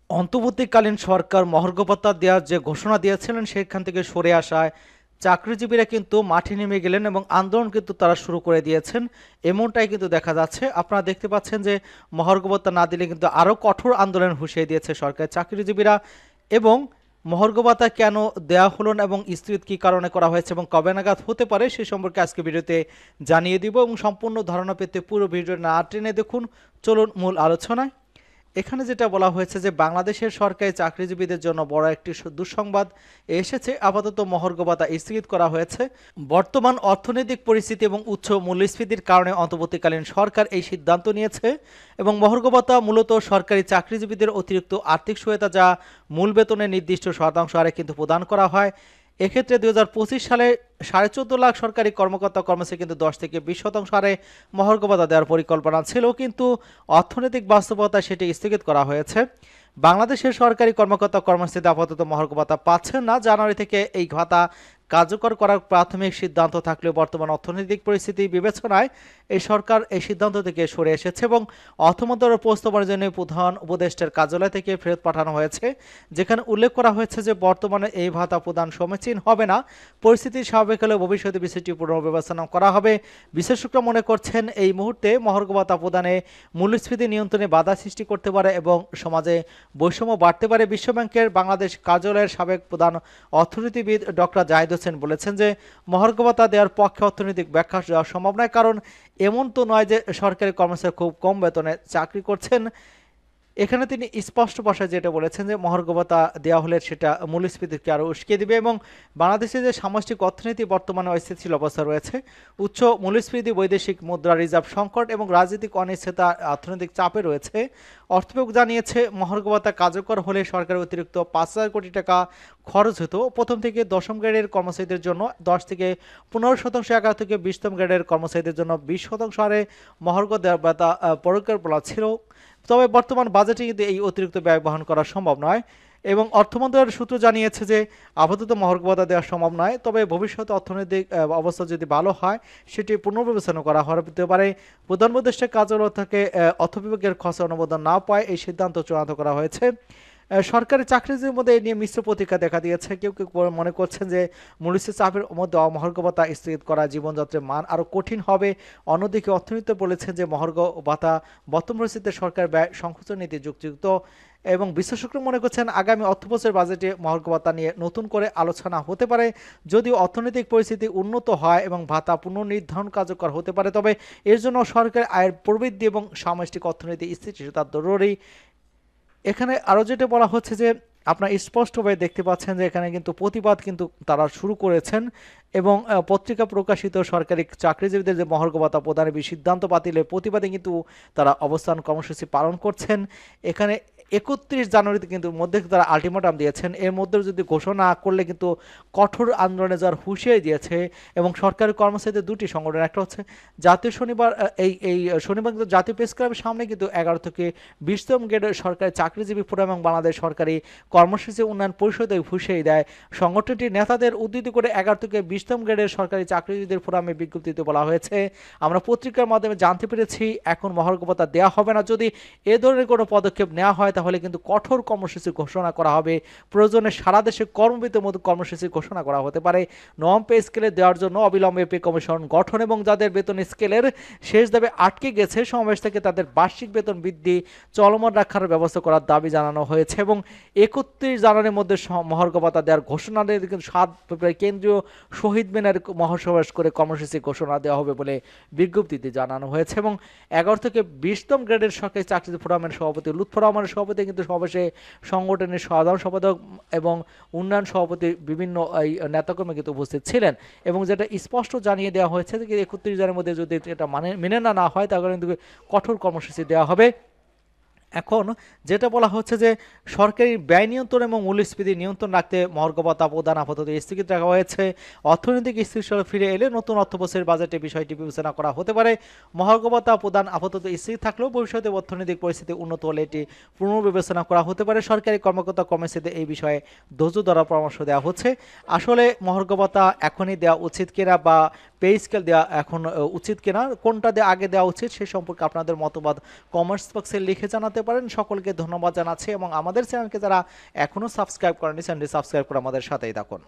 অন্তর্বর্তীকালীন সরকার মহার্ঘ ভাতা দেওয়ার যে ঘোষণা দিয়েছিলেন সেখান থেকে সরে আসায় চাকরিজীবীরা কিন্তু মাঠে নেমে গেলেন এবং আন্দোলন কিন্তু তারা শুরু করে দিয়েছেন। এমনটাই কিন্তু দেখা যাচ্ছে। আপনারা দেখতে পাচ্ছেন যে মহার্ঘ ভাতা না দিলে কিন্তু আরও কঠোর আন্দোলন হুঁশিয়ে দিয়েছে সরকার চাকরিজীবীরা। এবং মহার্ঘ ভাতা কেন দেওয়া হলো না এবং স্থগিত কী কারণে করা হয়েছে এবং কবে নাগাদ হতে পারে সে সম্পর্কে আজকে ভিডিওতে জানিয়ে দিব এবং সম্পূর্ণ ধারণা পেতে পুরো ভিডিও না টেনে দেখুন। চলুন মূল আলোচনায়। এখানে যেটা বলা হয়েছে যে বাংলাদেশের সরকারি চাকরিজীবীদের জন্য বড় একটি দুঃসংবাদ এসেছে। আপাতত মহার্ঘ ভাতা স্থগিত করা হয়েছে। বর্তমান অর্থনৈতিক পরিস্থিতি এবং উচ্চ মূল্যস্ফীতির কারণে অন্তর্বর্তীকালীন সরকার এই সিদ্ধান্ত নিয়েছে এবং মহার্ঘ ভাতা মূলত সরকারি চাকরিজীবীদের অতিরিক্ত আর্থিক সহায়তা যা মূল বেতনের নির্দিষ্ট শতাংশ হারে কিন্তু প্রদান করা হয়। এক্ষেত্রে 2025 সালে 14.5 লাখ সরকারি কর্মকর্তা কর্মচারী কিন্তু 10 থেকে 20% হারে মহার্ঘ ভাতা দেওয়ার পরিকল্পনা ছিল, কিন্তু অর্থনৈতিক বাস্তবতায় সেটি স্থগিত করা হয়েছে। বাংলাদেশের সরকারি কর্মকর্তা কর্মচারীদের আপাতত মহার্ঘ ভাতা পাচ্ছেন না। জানুয়ারি থেকে এই ভাতা কার্যকর করার প্রাথমিক সিদ্ধান্ত থাকলেও বর্তমান অর্থনৈতিক পরিস্থিতি বিবেচনায় এই সরকার এই সিদ্ধান্ত থেকে সরে এসেছে এবং অর্থ মন্ত্রণালয়ের প্রস্তাবের জন্য প্রধান উপদেষ্টার কার্যালয় থেকে ফেরত পাঠানো হয়েছে, যেখানে উল্লেখ করা হয়েছে যে বর্তমানে এই ভাতা প্রদান সমীচীন হবে না। পরিস্থিতি স্বাভাবিক হলে ভবিষ্যতে বিষয়টি পুনর্বিবেচনা করা হবে। বিশেষজ্ঞরা মনে করছেন এই মুহূর্তে মহার্ঘ ভাতা প্রদানে মূল্যস্ফীতি নিয়ন্ত্রণে বাধা সৃষ্টি করতে পারে এবং সমাজে বৈষম্য বাড়তে পারে। বিশ্বব্যাংকের বাংলাদেশ কার্যালয়ের সাবেক প্রধান অর্থনীতিবিদ ডক্টর জাহিদ হোসেন বলেছেন যে মহার্ঘ ভাতা দেওয়ার পক্ষে অর্থনৈতিক ব্যাখ্যা দেওয়া সম্ভব নয়, কারণ এমন তো নয় যে সরকারি কর্মচারী খুব কম বেতনে চাকরি করছেন। এখানে তিনি স্পষ্ট ভাষায় যেটা বলেছেন যে মহার্ঘ ভাতা দেওয়া হলে সেটা মূল্যস্ফীতিকে আরও উস্কে দিবে এবং বাংলাদেশে যে সামষ্টিক অর্থনীতি বর্তমানে অস্থিতিশীল অবস্থা রয়েছে, উচ্চ মূল্যস্ফীতি, বৈদেশিক মুদ্রা রিজার্ভ সংকট এবং রাজনৈতিক অনিশ্চয়তা অর্থনৈতিক চাপে রয়েছে। অর্থবিভাগ জানিয়েছে মহার্ঘ ভাতা কার্যকর হলে সরকারের অতিরিক্ত 5,000 কোটি টাকা খরচ হতো। প্রথম থেকে দশম গ্রেডের কর্মচারীদের জন্য 10 থেকে 15%, 11 থেকে 20তম গ্রেডের কর্মচারীদের জন্য 20% হারে মহার্ঘ ভাতা পরিকল্পনা ছিল। তবে বর্তমান বাজেটে কিন্তু এই অতিরিক্ত ব্যয় বহন করা সম্ভব নয় এবং অর্থ মন্ত্রণালয়ের সূত্র জানিয়েছে যে আপাতত মহার্ঘ ভাতা দেওয়া সম্ভব নয়, তবে ভবিষ্যতে অর্থনৈতিক অবস্থা যদি ভালো হয় সেটি পুনর্বিবেচনা করা হতে পারে। প্রধান উপদেষ্টার কার্যালয় থেকে অর্থ বিভাগের খসড়া অনুমোদন না পায় এই সিদ্ধান্ত চূড়ান্ত করা হয়েছে। সরকারি চাকরিজীবীর মধ্যে এ নিয়ে মিশ্র প্রতিক্রিয়া দেখা দিয়েছে। কেউ কেউ মনে করছেন যে মূল্যস্ফীতি চাপের মধ্যে মহার্ঘ ভাতা স্থগিত করা জীবনযাত্রার মান আরও কঠিন হবে। অন্যদিকে অর্থনীতি বলেছেন যে মহার্ঘ ভাতা বর্তমান পরিস্থিতিতে সরকার ব্যয় সংকোচন নীতি যুক্তিযুক্ত এবং বিশেষজ্ঞরা মনে করছেন আগামী অর্থবছরের বাজেটে মহার্ঘ ভাতা নিয়ে নতুন করে আলোচনা হতে পারে। যদিও অর্থনৈতিক পরিস্থিতি উন্নত হয় এবং ভাতা পুনর্নির্ধারণ কার্যকর হতে পারে, তবে এর জন্য সরকারের আয়ের প্রবৃদ্ধি এবং সামষ্টিক অর্থনীতি স্থিতিশীলতা জরুরি। এখানে আরও যেটা বলা হচ্ছে যে আপনারা স্পষ্টভাবে দেখতে পাচ্ছেন যে এখানে কিন্তু প্রতিবাদ কিন্তু তারা শুরু করেছেন এবং পত্রিকা প্রকাশিত সরকারি চাকরিজীবীদের যে মহার্ঘ ভাতা প্রদানের সিদ্ধান্ত বাতিলের প্রতিবাদে কিন্তু তারা অবস্থান কর্মসূচি পালন করছেন। এখানে 31 জানুয়ারিতে কিন্তু মধ্যে তারা আলটিমেটাম দিয়েছেন, এর মধ্যে যদি ঘোষণা না করলে কিন্তু কঠোর আন্দোলনে যাওয়ার হুঁশিয়ারি দিয়েছে এবং সরকারি কর্মচারীদের দুটি সংগঠন, একটা হচ্ছে জাতীয় শনিবার, এই শনিবার কিন্তু জাতীয় প্রেস ক্লাবের সামনে কিন্তু 11 থেকে 20তম গ্রেডের সরকারি চাকরিজীবী ফোরাম এবং বাংলাদেশ সরকারি কর্মসূচি উন্নয়ন পরিষদে হুঁশিয়ারি দেয়। সংগঠনটির নেতাদের উদ্ধৃতি করে 11 থেকে 20তম গ্রেডের সরকারি চাকরিজীবীদের ফোরামে বিজ্ঞপ্তিতে বলা হয়েছে, আমরা পত্রিকার মাধ্যমে জানতে পেরেছি এখন মহার্ঘ ভাতা দেওয়া হবে না। যদি এ ধরনের কোনো পদক্ষেপ নেওয়া হয় তাহলে কিন্তু কঠোর কর্মসূচি ঘোষণা করা হবে। প্রয়োজনে সারা দেশে কর্মবিরতির মতো কর্মসূচি ঘোষণা করা হতে পারে। নবম পে স্কেলে দেওয়ার জন্য অবিলম্বে পে কমিশন গঠন এবং যাদের বেতন স্কেলের শেষ দাবি আটকে গেছে সমাবেশ থেকে তাদের বার্ষিক বেতন বৃদ্ধি চলমান রাখার ব্যবস্থা করার দাবি জানানো হয়েছে এবং 31 জানুয়ারির মধ্যে মহার্ঘ ভাতা দেওয়ার ঘোষণা দিয়ে কিন্তু 7 ফেব্রুয়ারি কেন্দ্রীয় শহীদ মিনার মহাসমাবেশ করে কর্মসূচি ঘোষণা দেওয়া হবে বলে বিজ্ঞপ্তিতে জানানো হয়েছে। এবং 11 থেকে 20তম গ্রেডের সরকারি চাকরিজীবী ফোরামের সভাপতি লুৎফর রহমানের সভাপতি কিন্তু সমাবেশে সংগঠনের সাধারণ সম্পাদক এবং উন্নয়ন সভাপতি বিভিন্ন এই নেতাকর্মী কিন্তু উপস্থিত ছিলেন এবং যেটা স্পষ্ট জানিয়ে দেওয়া হয়েছে যে 31 জানুয়ারির মধ্যে যদি এটা মেনে না হয় তাহলে কিন্তু কঠোর কর্মসূচি দেওয়া হবে। এখন যেটা বলা হচ্ছে যে সরকারি ব্যয় নিয়ন্ত্রণ এবং মূল্যস্ফীতি নিয়ন্ত্রণ রাখতে মহার্ঘ ভাতা প্রদান আপাতত স্থগিত রাখা হয়েছে। অর্থনৈতিক স্থিতিশীলতা ফিরে এলে নতুন অর্থবছরের বাজেটে বিষয়টি বিবেচনা করা হতে পারে। মহার্ঘ ভাতা প্রদান আপাতত স্থগিত থাকলেও ভবিষ্যতে অর্থনৈতিক পরিস্থিতি উন্নত হলে এটি পুনর্বিবেচনা করা হতে পারে। সরকারি কর্মকর্তা কর্মচারীদের এই বিষয়ে ধৈর্য ধরার পরামর্শ দেওয়া হচ্ছে। আসলে মহার্ঘ ভাতা এখনই দেওয়া উচিত কিনা বা পে স্কেল দেওয়া এখন উচিত কিনা, কোনটা দিয়ে আগে দেওয়া উচিত সে সম্পর্কে আপনাদের মতবাদ কমেন্টস বক্সে লিখে জানাতে করতে পারেন। সকলকে ধন্যবাদ জানাচ্ছি এবং আমাদের চ্যানেলকে যারা এখনও সাবস্ক্রাইব করেনি চ্যানেলটি সাবস্ক্রাইব করে আমাদের সাথেই থাকুন।